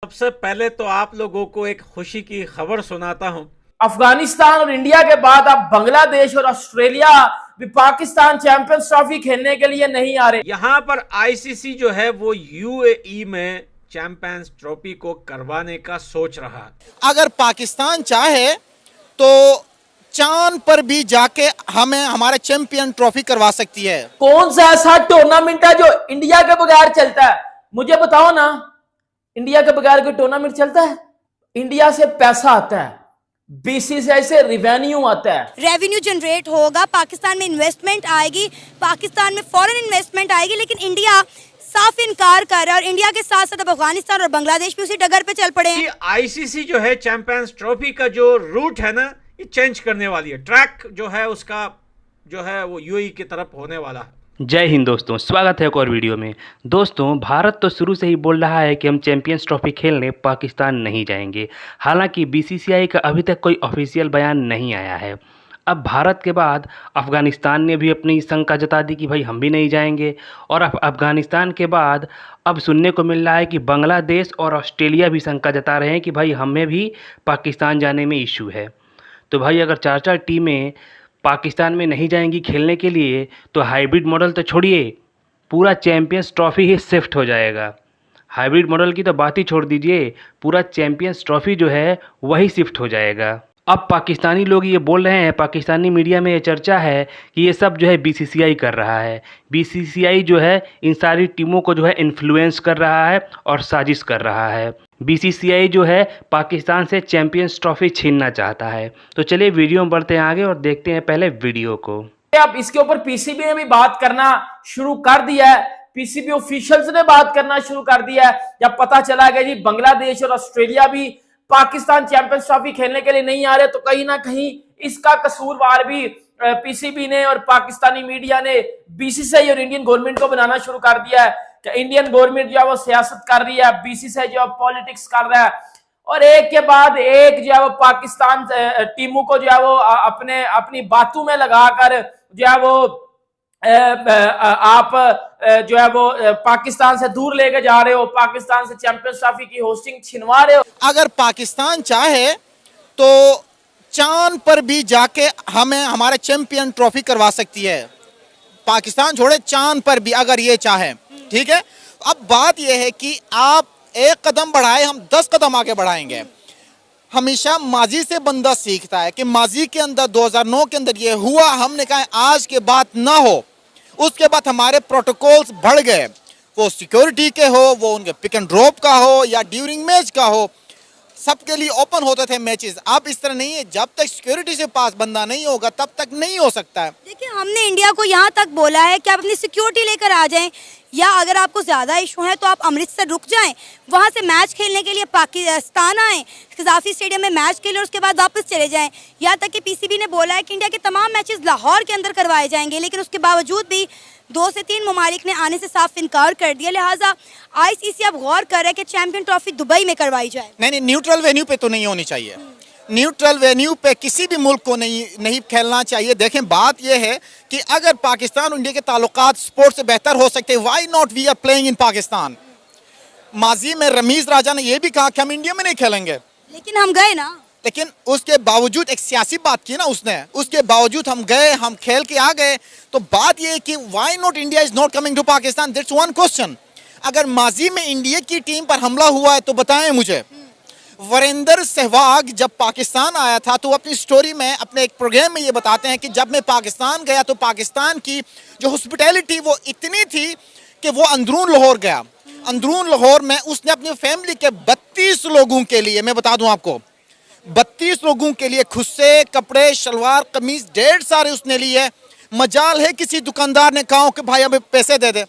सबसे पहले तो आप लोगों को एक खुशी की खबर सुनाता हूं। अफगानिस्तान और इंडिया के बाद अब बांग्लादेश और ऑस्ट्रेलिया भी पाकिस्तान चैंपियंस ट्रॉफी खेलने के लिए नहीं आ रहे। यहां पर आईसीसी जो है वो यूएई में चैंपियंस ट्रॉफी को करवाने का सोच रहा है। अगर पाकिस्तान चाहे तो चांद पर भी जाके हमें हमारे चैंपियन ट्रॉफी करवा सकती है। कौन सा ऐसा टूर्नामेंट है जो इंडिया के बगैर चलता है? मुझे बताओ ना, इंडिया के बगैर कोई टूर्नामेंट चलता है? इंडिया से पैसा आता है, बीसीसीआई से रेवेन्यू आता है, रेवेन्यू जनरेट होगा, पाकिस्तान में इन्वेस्टमेंट आएगी, पाकिस्तान में फॉरेन इन्वेस्टमेंट आएगी, लेकिन इंडिया साफ इनकार कर रहा है। और इंडिया के साथ साथ अब अफगानिस्तान और बांग्लादेश भी उसी डगर पे चल पड़े हैं। आईसीसी जो है चैंपियंस ट्रॉफी का जो रूट है ना, ये चेंज करने वाली है। ट्रैक जो है उसका जो है वो यूएई की तरफ होने वाला है। जय हिंद दोस्तों, स्वागत है एक और वीडियो में। दोस्तों, भारत तो शुरू से ही बोल रहा है कि हम चैंपियंस ट्रॉफी खेलने पाकिस्तान नहीं जाएंगे। हालांकि बीसीसीआई का अभी तक कोई ऑफिशियल बयान नहीं आया है। अब भारत के बाद अफ़गानिस्तान ने भी अपनी शंका जता दी कि भाई हम भी नहीं जाएंगे। और अफ़गानिस्तान के बाद अब सुनने को मिल रहा है कि बांग्लादेश और ऑस्ट्रेलिया भी शंका जता रहे हैं कि भाई हमें भी पाकिस्तान जाने में इशू है। तो भाई अगर चार चार टीमें पाकिस्तान में नहीं जाएंगी खेलने के लिए तो हाइब्रिड मॉडल तो छोड़िए, पूरा चैंपियंस ट्रॉफी ही शिफ्ट हो जाएगा। हाइब्रिड मॉडल की तो बात ही छोड़ दीजिए, पूरा चैंपियंस ट्रॉफी जो है वही शिफ्ट हो जाएगा। अब पाकिस्तानी लोग ये बोल रहे हैं, पाकिस्तानी मीडिया में ये चर्चा है कि ये सब जो है बीसीसीआई कर रहा है। बीसीसीआई जो है इन सारी टीमों को जो है इन्फ्लुएंस कर रहा है और साजिश कर रहा है। बीसीसीआई जो है पाकिस्तान से चैंपियंस ट्रॉफी छीनना चाहता है। तो चलिए वीडियो में बढ़ते हैं आगे और देखते हैं पहले वीडियो को। अब इसके ऊपर पीसीबी ने भी बात करना शुरू कर दिया है। पीसीबी ऑफिशियल्स ने बात करना शुरू कर दिया है। जब पता चला गया जी बांग्लादेश और ऑस्ट्रेलिया भी पाकिस्तान चैंपियंस ट्रॉफी खेलने के लिए नहीं आ रहे, तो कहीं ना कहीं इसका कसूरवार भी पीसीबी ने और पाकिस्तानी मीडिया ने बीसीसीआई और इंडियन गवर्नमेंट को बनाना शुरू कर दिया है कि इंडियन गवर्नमेंट जो है वो सियासत कर रही है, बीसीसीआई जो है पॉलिटिक्स कर रहा है। और एक के बाद एक जो है वो पाकिस्तान टीमों को जो है वो अपनी बातों में लगाकर जो है वो आप जो है वो पाकिस्तान से दूर लेके जा रहे हो, पाकिस्तान से चैंपियंस ट्रॉफी की होस्टिंग छिनवा रहे हो। अगर पाकिस्तान चाहे तो चांद पर भी जाके हमें हमारे चैंपियन ट्रॉफी करवा सकती है। पाकिस्तान छोड़े, चांद पर भी अगर ये चाहे, ठीक है। अब बात यह है कि आप एक कदम बढ़ाए, हम 10 कदम आगे बढ़ाएंगे। हमेशा माजी से बंदा सीखता है कि माजी के अंदर 2009 के अंदर ये हुआ, हमने कहा आज के बाद ना हो। उसके बाद हमारे प्रोटोकॉल्स बढ़ गए, वो सिक्योरिटी के हो, वो उनके पिक एंड ड्रॉप का हो या ड्यूरिंग मैच का हो, सबके लिए ओपन होते थे मैचेस। अब इस तरह नहीं है, जब तक सिक्योरिटी से पास बंदा नहीं होगा तब तक नहीं हो सकता है। देखिए, हमने इंडिया को यहाँ तक बोला है कि आप अपनी सिक्योरिटी लेकर आ जाएं, या अगर आपको ज़्यादा इशू है तो आप अमृतसर रुक जाएं, वहाँ से मैच खेलने के लिए पाकिस्तान आएँ, कज़ाफ़ी स्टेडियम में मैच खेलें और उसके बाद वापस चले जाएं। यहाँ तक कि पीसीबी ने बोला है कि इंडिया के तमाम मैचेस लाहौर के अंदर करवाए जाएंगे, लेकिन उसके बावजूद भी 2 से 3 ममालिक ने आने से साफ इनकार कर दिया। लिहाजा आईसीसी अब गौर कर रहा है कि चैंपियन ट्रॉफी दुबई में करवाई जाए। नहीं, न्यूट्रल वेन्यू पे तो नहीं होनी चाहिए। न्यूट्रल वेन्यू पे किसी भी मुल्क को नहीं खेलना चाहिए। देखें, बात यह है कि अगर पाकिस्तान और इंडिया के ताल्लुकात स्पोर्ट्स से बेहतर हो सकते हैं, why not we are playing in Pakistan. माजी में रमीज राजा ने यह भी कहा कि हम इंडिया में नहीं खेलेंगे, लेकिन हम गए ना। लेकिन उसके बावजूद एक सियासी बात की ना उसने, उसके बावजूद हम गए, हम खेल के आ गए। तो बात यह है कि why not India is not coming to Pakistan, that's one question. अगर माजी में इंडिया की टीम पर हमला हुआ है तो बताएं मुझे। वीरेंद्र सहवाग जब पाकिस्तान आया था तो अपनी स्टोरी में, अपने एक प्रोग्राम में ये बताते हैं कि जब मैं पाकिस्तान गया तो पाकिस्तान की जो हॉस्पिटैलिटी वो इतनी थी कि वो अंदरून लाहौर गया। अंदरून लाहौर में उसने अपनी फैमिली के 32 लोगों के लिए, मैं बता दूं आपको, 32 लोगों के लिए खुस्से, कपड़े, शलवार, कमीज ढेर सारे उसने लिए। मजाल है किसी दुकानदार ने कहा कि भाई हमें पैसे दे दे,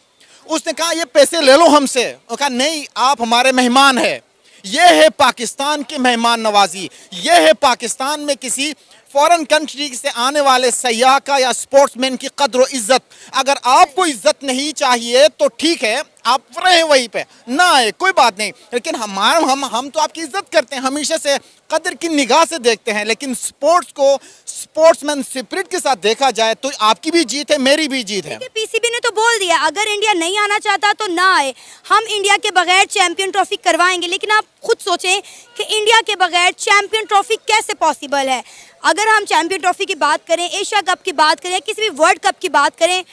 उसने कहा ये पैसे ले लो हमसे। वो कहा नहीं, आप हमारे मेहमान हैं। ये है पाकिस्तान की मेहमान नवाजी, ये है पाकिस्तान में किसी फॉरेन कंट्री से आने वाले सयाह का या स्पोर्ट्समैन की कद्र इज्जत, अगर आपको इज्जत नहीं चाहिए तो ठीक है, आप रहे वहीं पे, ना आए, कोई बात नहीं। लेकिन हम तो आपकी इज्जत करते हैं, हमेशा से कदर की निगाह से देखते हैं। लेकिन स्पोर्ट्स को स्पोर्ट्समैन स्पिरिट के साथ देखा जाए तो आपकी भी जीत है, मेरी भी जीत है। पीसीबी ने तो बोल दिया अगर इंडिया नहीं आना चाहता तो ना आए, हम इंडिया के बगैर चैंपियन ट्रॉफी करवाएंगे। लेकिन आप खुद सोचें कि इंडिया के बगैर चैंपियन ट्रॉफी कैसे पॉसिबल है। अगर हम चैंपियन ट्रॉफी की बात करें, एशिया कप की बात करें, किसी भी वर्ल्ड कप की बात करें,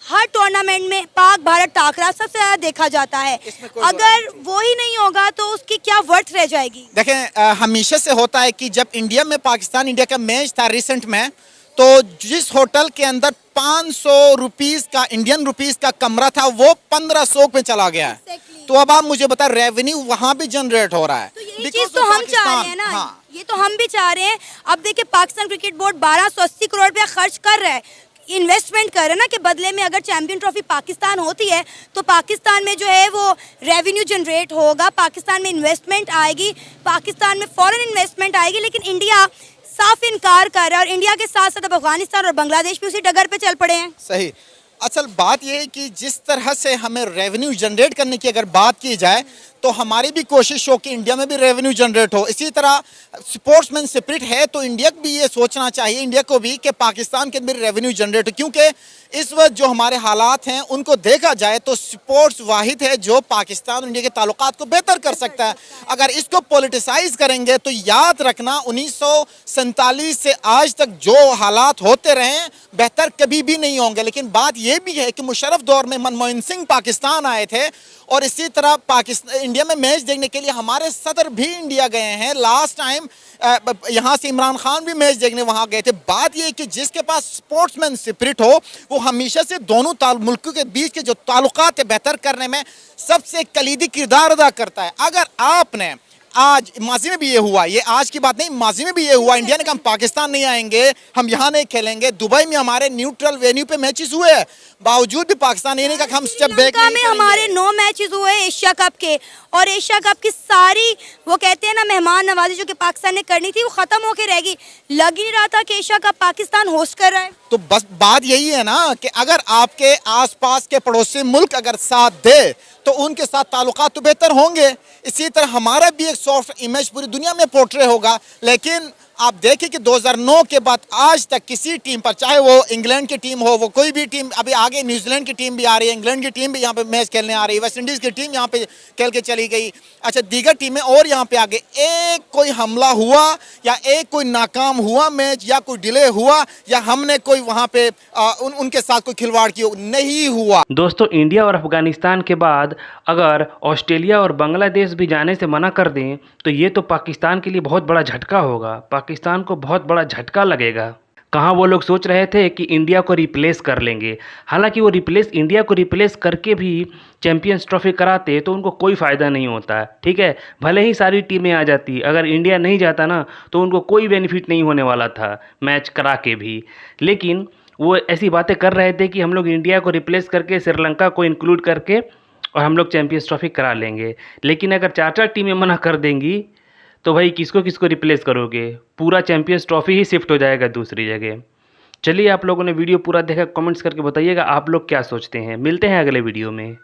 हर टूर्नामेंट में पाक भारत टाकरा सबसे ज्यादा देखा जाता है। अगर वो ही नहीं होगा तो उसकी क्या वर्थ रह जाएगी। देखें, हमेशा से होता है कि जब इंडिया में पाकिस्तान इंडिया का मैच था रिसेंट में, तो जिस होटल के अंदर 500 रुपीस का इंडियन रुपीस का कमरा था वो 1500 पे चला गया है। तो अब आप मुझे बता, रेवेन्यू वहां भी जनरेट हो रहा है। तो यही चीज तो हम चाह रहे हैं ना। हाँ। ये तो हम भी चाह रहे हैं। अब देखिए पाकिस्तान क्रिकेट बोर्ड 1280 करोड़ रुपया खर्च कर रहा है, इन्वेस्टमेंट कर रहे हैं ना, कि बदले में अगर चैंपियन ट्रॉफी पाकिस्तान होती है तो पाकिस्तान में जो है वो रेवेन्यू जनरेट होगा, पाकिस्तान में इन्वेस्टमेंट आएगी, पाकिस्तान में फॉरेन इन्वेस्टमेंट आएगी। लेकिन इंडिया साफ इनकार कर रहा है और इंडिया के साथ साथ अब अफगानिस्तान और बांग्लादेश भी उसी डगर पे चल पड़े हैं। सही। असल बात यह है कि जिस तरह से हमें रेवेन्यू जनरेट करने की अगर बात की जाए तो हमारी भी कोशिश हो कि इंडिया में भी रेवेन्यू जनरेट हो। इसी तरह स्पोर्ट्समैन स्पिरिट है तो इंडिया को भी ये सोचना चाहिए, इंडिया को भी, कि पाकिस्तान के अंदर रेवेन्यू जनरेट हो। क्योंकि इस वक्त जो हमारे हालात हैं उनको देखा जाए तो स्पोर्ट्स वाहिद है जो पाकिस्तान और इंडिया के ताल्लुकात को बेहतर कर सकता है। अगर इसको पॉलिटिसाइज करेंगे तो याद रखना 1947 से आज तक जो हालात होते रहे बेहतर कभी भी नहीं होंगे। लेकिन बात यह भी है कि मुशर्रफ दौर में मनमोहन सिंह पाकिस्तान आए थे और इसी तरह पाकिस्तान इंडिया में मैच देखने के लिए हमारे सदर भी इंडिया गए हैं। लास्ट टाइम यहाँ से इमरान खान भी मैच देखने वहाँ गए थे। बात यह है कि जिसके पास स्पोर्ट्समैन स्पिरिट हो वो हमेशा से दोनों मुल्कों के बीच के जो ताल्लुकात है बेहतर करने में सबसे कलीदी किरदार अदा करता है। अगर आपने आज माजी में भी ये हुआ, ये आज की बात नहीं, माजी में भी ये हुआ, इंडिया ने कहा हम पाकिस्तान नहीं आएंगे, हम यहाँ नहीं खेलेंगे। दुबई में हमारे न्यूट्रल वेन्यू पे मैचेस हुए हैं, बावजूद भी पाकिस्तान ये नहीं कहा हम स्टेप बैक नहीं में हमारे 9 मैचेस हुए एशिया कप के, और एशिया कप की सारी वो कहते हैं ना मेहमान नवाजी जो कि पाकिस्तान ने करनी थी वो खत्म होके रहेगी। लग ही नहीं रहा था कि एशिया कप पाकिस्तान होस्ट कर रहा है। तो बस बात यही है ना कि अगर आपके आसपास के पड़ोसी मुल्क अगर साथ दे तो उनके साथ ताल्लुकात तो बेहतर होंगे। इसी तरह हमारा भी एक सॉफ्ट इमेज पूरी दुनिया में पोर्ट्रे होगा। लेकिन आप देखें कि 2009 के बाद आज तक किसी टीम पर, चाहे वो इंग्लैंड की टीम हो, वो कोई भी टीम, अभी आगे न्यूजीलैंड की टीम भी आ रही है, इंग्लैंड की टीम भी यहाँ पे मैच खेलने आ रही है, वेस्ट इंडीज़ की टीम यहाँ पे खेल के चली गई, अच्छा दीगर टीमें और यहाँ पे आगे, एक कोई हमला हुआ या एक कोई नाकाम हुआ मैच या कोई डिले हुआ या हमने कोई वहाँ पे उनके साथ कोई खिलवाड़ की, नहीं हुआ। दोस्तों, इंडिया और अफगानिस्तान के बाद अगर ऑस्ट्रेलिया और बांग्लादेश भी जाने से मना कर दें तो ये तो पाकिस्तान के लिए बहुत बड़ा झटका होगा, पाकिस्तान को बहुत बड़ा झटका लगेगा। कहाँ वो लोग सोच रहे थे कि इंडिया को रिप्लेस कर लेंगे, हालांकि वो इंडिया को रिप्लेस करके भी चैंपियंस ट्रॉफी कराते तो उनको कोई फ़ायदा नहीं होता। ठीक है, भले ही सारी टीमें आ जाती, अगर इंडिया नहीं जाता ना तो उनको कोई बेनिफिट नहीं होने वाला था मैच करा के भी। लेकिन वो ऐसी बातें कर रहे थे कि हम लोग इंडिया को रिप्लेस करके श्रीलंका को इंक्लूड करके और हम लोग चैंपियंस ट्रॉफी करा लेंगे। लेकिन अगर 4 टीमें मना कर देंगी तो भाई किसको किसको रिप्लेस करोगे, पूरा चैंपियंस ट्रॉफी ही शिफ्ट हो जाएगा दूसरी जगह। चलिए, आप लोगों ने वीडियो पूरा देखा, कमेंट्स करके बताइएगा आप लोग क्या सोचते हैं। मिलते हैं अगले वीडियो में।